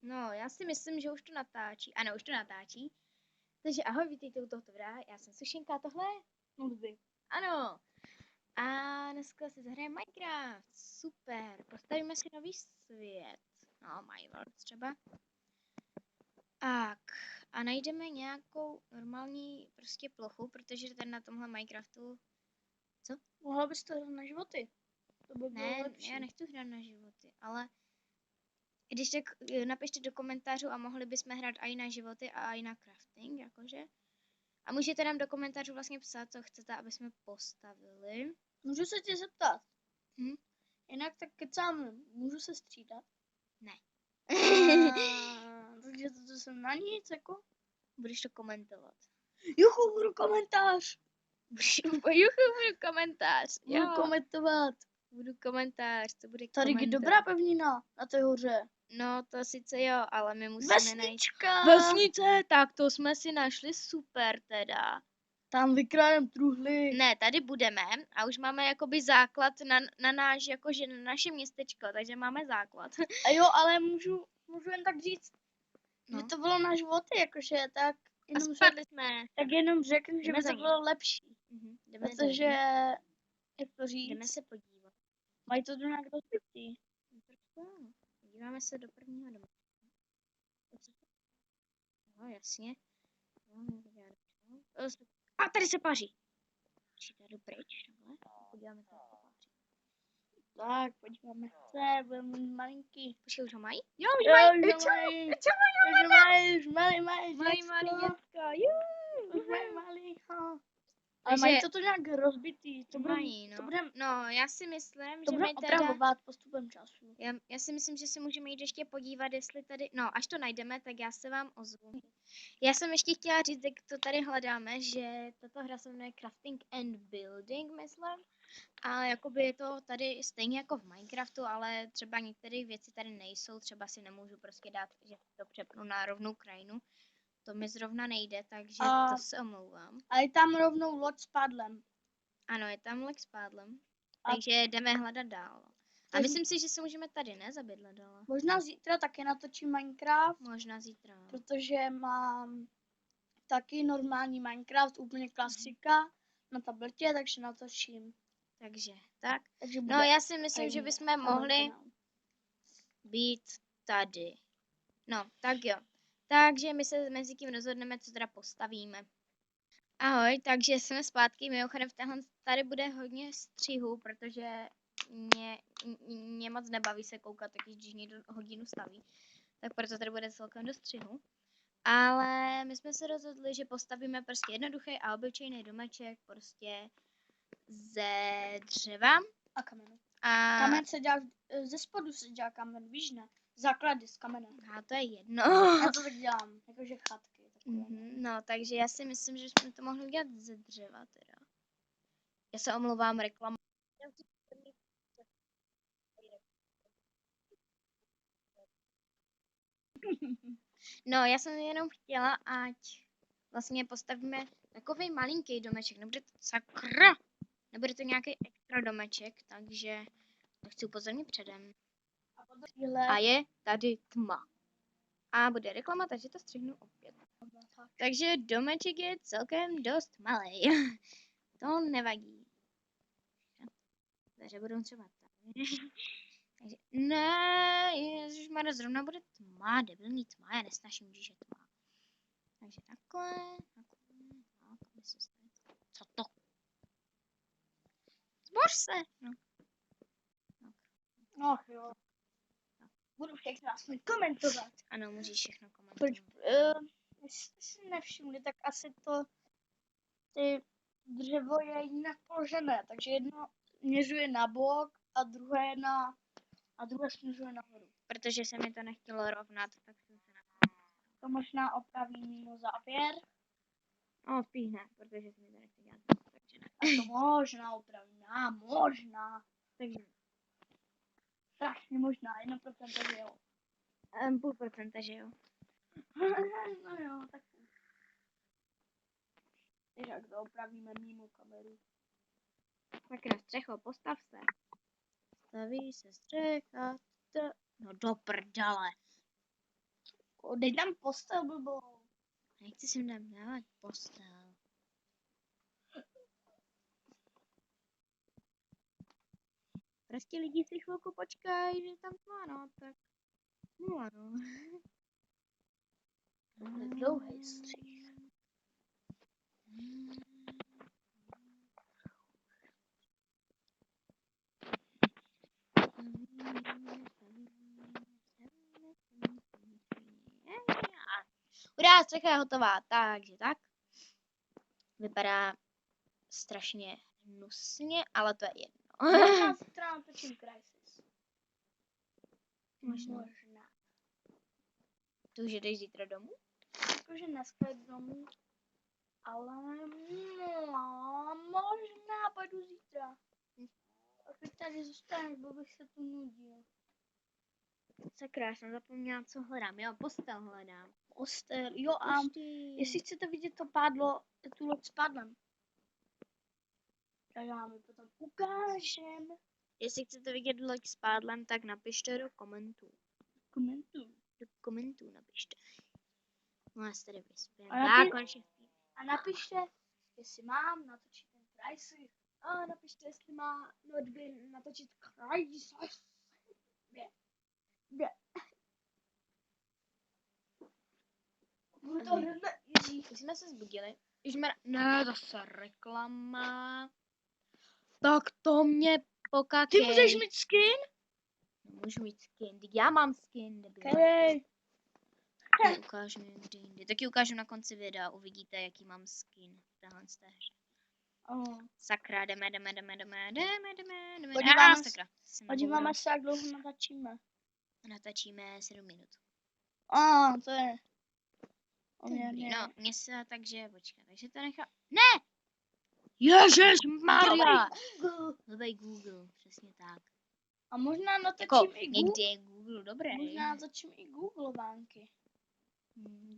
No, já si myslím, že už to natáčí. Ano, už to natáčí. Takže ahoj, vítejte u tohoto videa. Já jsem Sušenka, tohle je Nudby. Ano. A dneska si zahrajeme Minecraft. Super. Postavíme si nový svět. No, Minecraft třeba. Tak. A najdeme nějakou normální prostě plochu, protože ten na tomhle Minecraftu... Mohla bys to hrát na životy. To by bylo Ne, lepší. já nechci hrát na životy, ale když tak napište do komentářů a mohli bychom hrát i na životy a i na crafting, jakože. A můžete nám do komentářů vlastně psát, co chcete, aby jsme postavili. Můžu se tě zeptat? Hm? Jinak tak kecám, můžu se střídat? Ne. Takže to jsem na nic, jako? Budeš to komentovat. Juchu, budu komentář! Budu komentář. Budu Jo, komentovat. budu komentář, to bude Tady je komentář. dobrá pevnina na té hoře. No, to sice jo, ale my musíme najít... Vesnička! Vesnice, tak to jsme si našli super teda. Tam vykrádám truhly. Ne, tady budeme a už máme jakoby základ na náš, jakože na naše městečko, takže máme základ. A jo, ale můžu jen tak říct, No. že to bylo na životy, jakože tak A jenom, spadli jsme. tak jenom řeknu, že Jdeme by za to ním. bylo lepší. Jdeme za Protože, ním. jak to říct, Jdeme se podívat. mají to nějak rozbitý. Podíváme se do prvního domu. No, jasně. A tady se paří. Ještě jdu pryč, takhle. Podíváme se, jak se paří. Tak, podíváme se, budeme mít malinký. Počkej, už ho mají? Jo, už mají, mají. už mají, už mají, Mají malý děcka, už mají malý, ale Takže- mají to nějak rozbitý, to Mají, no. to budem, No, já si myslím, to že budem my teda... opravovat postupem času. Já si myslím, že si můžeme jít ještě podívat, jestli tady... No, až to najdeme, tak já se vám ozvu. Já jsem ještě chtěla říct, jak to tady hledáme, že tato hra se jmenuje Crafting and Building, myslím. A jakoby je to tady stejně jako v Minecraftu, ale třeba některé věci tady nejsou. Třeba si nemůžu prostě dát, že to přepnu na rovnou krajinu. To mi zrovna nejde, takže A- to se omlouvám. A je tam rovnou loď s pádlem. Ano, je tam Lex pádlem. A- Takže jdeme hledat dál. A Takže- myslím si, že se můžeme tady zabydlet dál. Možná zítra taky natočím Minecraft, Možná zítra. protože mám taky normální Minecraft, úplně klasika na tabletě, takže natočím. Takže, tak. Takže No, já si myslím, že bychom mohli kanál. být tady. No, tak jo. Takže my se mezi tím rozhodneme, co teda postavíme. Ahoj, takže jsme zpátky. Mimochodem, tady bude hodně střihů, protože mě moc nebaví se koukat, taky když někdo hodinu staví. Tak proto tady bude celkem do střihu. Ale my jsme se rozhodli, že postavíme prostě jednoduchý a obyčejný domeček, prostě ze dřeva. A kamenu. A Kamen se dělá, ze spodu se dělá kamen, víš ne? Základy z kamene. a to je jedno. Já to tak dělám, jakože chatky. Takové. No, takže já si myslím, že jsme to mohli udělat ze dřeva teda. Já se omlouvám, reklama. No, já jsem jenom chtěla, ať vlastně postavíme takový malinký domeček. Nebude to sakra. Nebude to nějaký extra domeček, takže to chci upozornit předem. A je tady tma. A bude reklama, takže to střihnu opět. Takže domeček je celkem dost malý. To nevadí. Takže budou třeba tady. Takže, ne, ježišmarja, zrovna bude tma, debilní tma, já nesnažím, když je tma. Takže takhle, aby se stane. Co to? Zboř se! No. Ach jo. Budu všechno aspoň komentovat. Ano, můžeš všechno Proč, komentovat. jestli si nevšimli, tak asi to ty dřevo je jinak položené, takže jedno směřuje na bok a druhé směřuje nahoru. Protože se mi to nechtělo rovnat, tak jsem se na To možná opravím mimo závěr. No, spíš ne, protože se mi to nechce dělat. Takže ne. A to možná opravím, možná. Takže Strašně možná, 1% že jo. 0,5%, že jo. No jo, tak. Jak to opravíme mimo kameru. Tak na střecho, postav se. Staví se střecha. No do prdele. Dej tam postel, blbou. Nechci si tam dávat postel. Prostě lidi si chvilku počkají, že tam to ano, tak no ano. Dlouhý střih. Urá, střecha je hotová, takže tak. Vypadá strašně hnusně, ale to je jedno. Možná zítra natočím Crysis. Možná. Ty už jdeš zítra domů? Jakože dneska jdu domů. Ale možná půjdu zítra. A teď tady zůstaneš, bo bych se tu nudil. Sakra, já jsem zapomněla, co hledám. Jo, postel hledám. Postel, jo a jestli chcete vidět to pádlo, tu loď s pádlem. Tak já mi potom ukážem. Jestli chcete vidět loď s pádlem, tak napište do komentů. Do komentů napište. No já se tady vyspím. A napište, jestli mám natočit ten Crysis. A napište, jestli má Nordby natočit Crysis. Budu to hrozně, Už jsme se zbudili. Ne, zase reklama. Tak to mě pokakej. Ty můžeš mít skin? Můžu mít skin. Já mám skin, debil. Okay. Ukážu někdy jindy. Taky ukážu na konci videa. Uvidíte, jaký mám skin v téhle hře. Sakra, jdeme. Podíváme se, jak dlouho natačíme. Natačíme 7 minut. To je. No, mně se takže počkej, takže to nechá. Ne! Ježišmarja! Hledej Google, přesně tak. A možná natočím Jako, i někdy je Google dobré. Možná natočím i Googlovánky.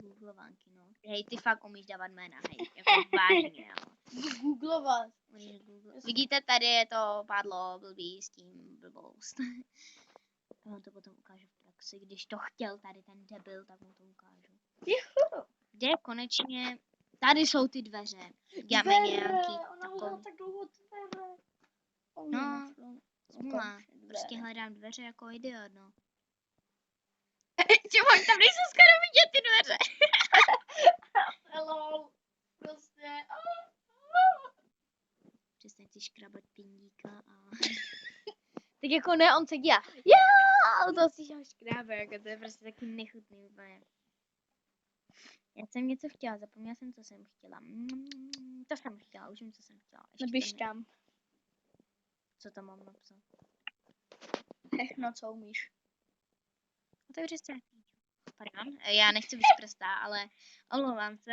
Googlovánky, no. Hej, ty fakt umíš dávat jména, hej. Jako vážně, jo. Googlovat. Vidíte, tady je to pádlo blbý s tím blboust. Já vám to potom ukážu v praxi. Když to chtěl tady ten debil, tak mu to ukážu. Juhu. Kde konečně... Tady jsou ty dveře. Děláme nějaký takový... tak dlouho dveře. No, smůla. Prostě hledám dveře jako idiot, no. Oni tam nejsou skoro vidět ty dveře. Hello. Prostě. Přestaň si škrabat pindíka a... Tak jako ne, on se dělá. Ale to si škrábe, jako to je prostě taky nechutný úplně. Já jsem něco chtěla, zapomněla jsem, co jsem chtěla. To jsem chtěla, už vím, co jsem chtěla. Napiš tam. Co tam mám napsat? Všechno, co umíš. Otevři se. Pardon, já nechci být prostá, ale omlouvám se.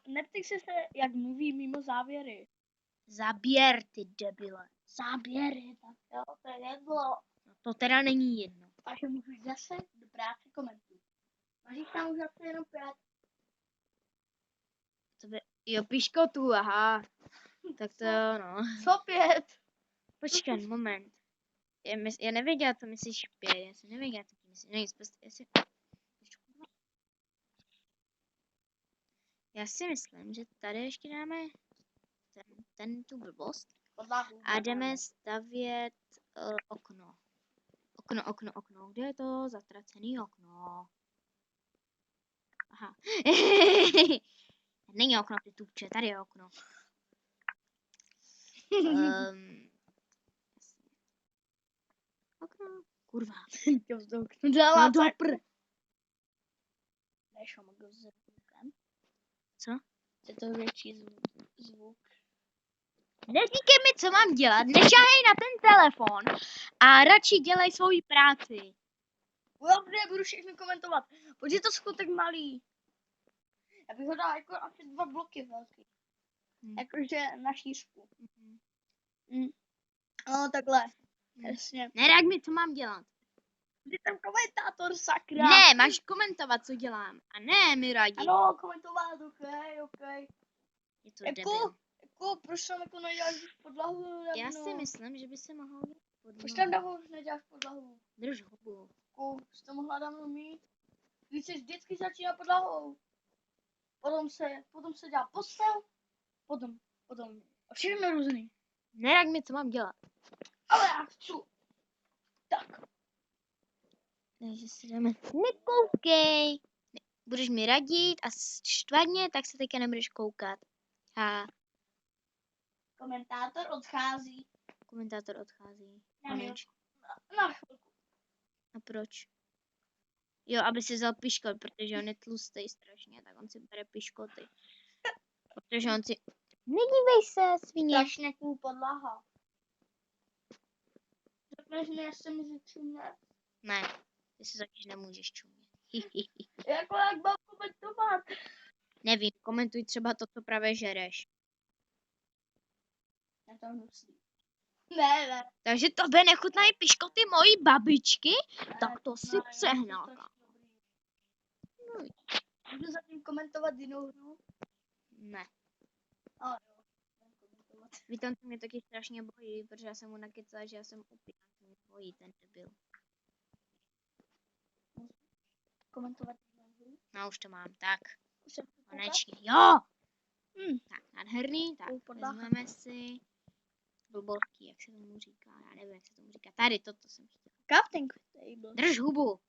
Neptej se, jak mluví mimo závěry. Zaběr, ty debile. Záběry, tak jo, to je jedno. No to teda není jedno. Takže můžu jít zase do práce komentů. A říkám už asi jenom 5. Jo, piškotu, aha. Tak to jo, no. Co 5? Počkej, moment. Já nevěděla, co myslíš 5. Já jsem nevěděla, co ty myslíš. No nic, prostě, já si myslím, že tady ještě dáme tu blbost. A jdeme stavět okno. Okno. Kde je to zatracený okno? Aha. Není okno, ty tupče, tady je okno. Okno, kurva. Dala do pr. Co? Je to větší zvuk. Neříkej mi, co mám dělat, nešahej na ten telefon a radši dělej svoji práci. Dobře, budu všechny komentovat. Pojď je to skutek malý. Já bych ho dal jako asi 2 bloky velký. Jakože na šířku. No takhle. Jasně. Nerak mi, co mám dělat. Jsi tam komentátor, sakra. Ne, máš komentovat, co dělám. A ne mi radit. Ano, komentovat, ok. Je to debil. Jako, proč tam jako neděláš podlahu? Já si myslím, že by se mohl mít podlahu. Proč tam dávno neděláš podlahu? Drž hubu. Jako, jsi to mohla dávno mít? Když se vždycky začíná podlahou. Potom se dělá postel, potom a všechno různý. Nerad mi, co mám dělat. Ale já chci. Tak. Takže si dáme, nekoukej. Budeš mi radit a štvadně, tak se teďka nebudeš koukat. A Komentátor odchází. komentátor odchází. Na A minutku. neč. Na chvilku. A proč? Jo, aby si vzal piškot, protože on je tlustý strašně, tak on si bere piškoty. Protože on si... Nedívej se, svině. Strašně cool podlaha. Řekneš mi, jestli můžu čumět. Ne, ty se taky nemůžeš čumět. Jako jak mám komentovat. Nevím, komentuj třeba to, co právě žereš. Je to hnusný. Ne. Takže tobě nechutnají piškoty mojí babičky? Ne, Tak to si ne, je to přehnalka. strašně dobrý. No, Můžu zatím komentovat jinou hru? ne. Ale jo, budem komentovat. Víte, on se mě taky strašně bojí, protože já jsem mu nakecala, že já jsem upíná. Se mě bojí, ten debil. Komentovat jinou hru? No, už to mám, tak. Už jsem to koukal? Konečně, jo! Hm. Tak, nádherný, tak, Tou podlaha. vezmeme si blbovky, jak se tomu říká, já nevím, jak se tomu říká. Tady, toto jsem chtěla. Crafting table. Drž hubu,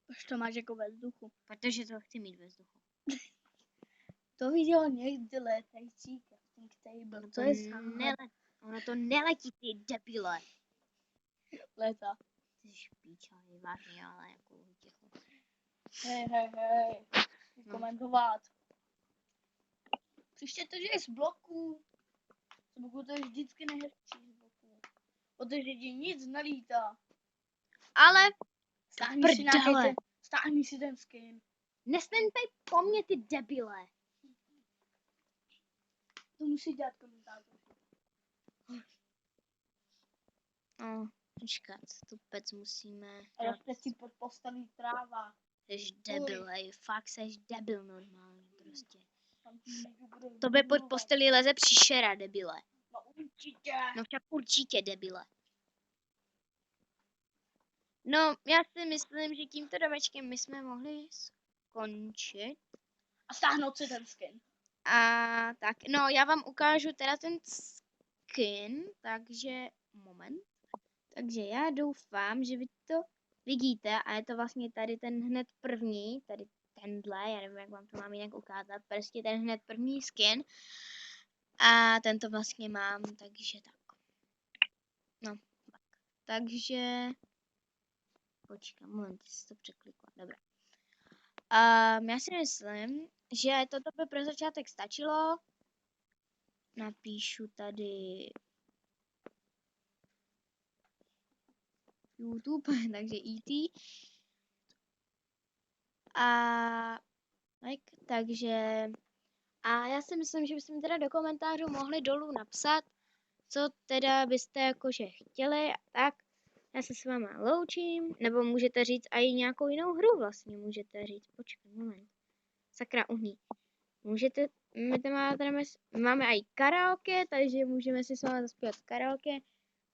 Už to máš jako ve vzduchu. protože to chci mít ve vzduchu. To viděl někdy létající crafting table. Ono To je záhada. Ono to neletí, ty debile. Léta. Ty jsi špíča, je vážně, ale jako ticho. Hej. No. Komentovat. Příště to je z bloků. Z bloků to je vždycky nejhezčí z bloků. Protože ti nic nelítá. Ale Stáhni si ten skin. nesnempej po mně, ty debile. To musí dělat komentátor. No, počkat, tu pec musíme... Ale jste si pod postelí tráva. Seš debil, hej, fakt seš debil normálně prostě. Tam ti někdo bude Tobě pod vybudovat. postelí leze příšera, debile. No určitě. No však určitě, debile. No, já si myslím, že tímto domečkem my jsme mohli skončit. A stáhnout si ten skin. A tak, no, já vám ukážu teda ten skin, takže, moment. Takže já doufám, že vy to vidíte a je to vlastně tady ten hned první, tady tenhle, já nevím, jak vám to mám jinak ukázat, prostě ten hned první skin. A ten to vlastně mám, takže tak. No, tak. Takže, počkám, moment, jestli to překlikla, dobrá. Já si myslím, že toto by pro začátek stačilo. Napíšu tady YouTube, takže ET. Takže já si myslím, že byste mi teda do komentářů mohli dolů napsat, co teda byste jakože chtěli a tak. Já se s váma loučím, nebo můžete říct i nějakou jinou hru vlastně, můžete říct, počkej, moment. Sakra, uhní. Můžete, máme i karaoke, takže můžeme si s vámi zaspívat karaoke.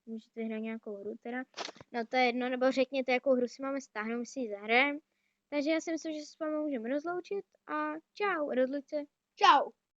Můžete hrát nějakou hru teda. No to je jedno, nebo řekněte, jakou hru si máme stáhnout, my si ji zahrajeme. Takže já si myslím, že se s vámi můžeme rozloučit a čau, rozluč se. Čau.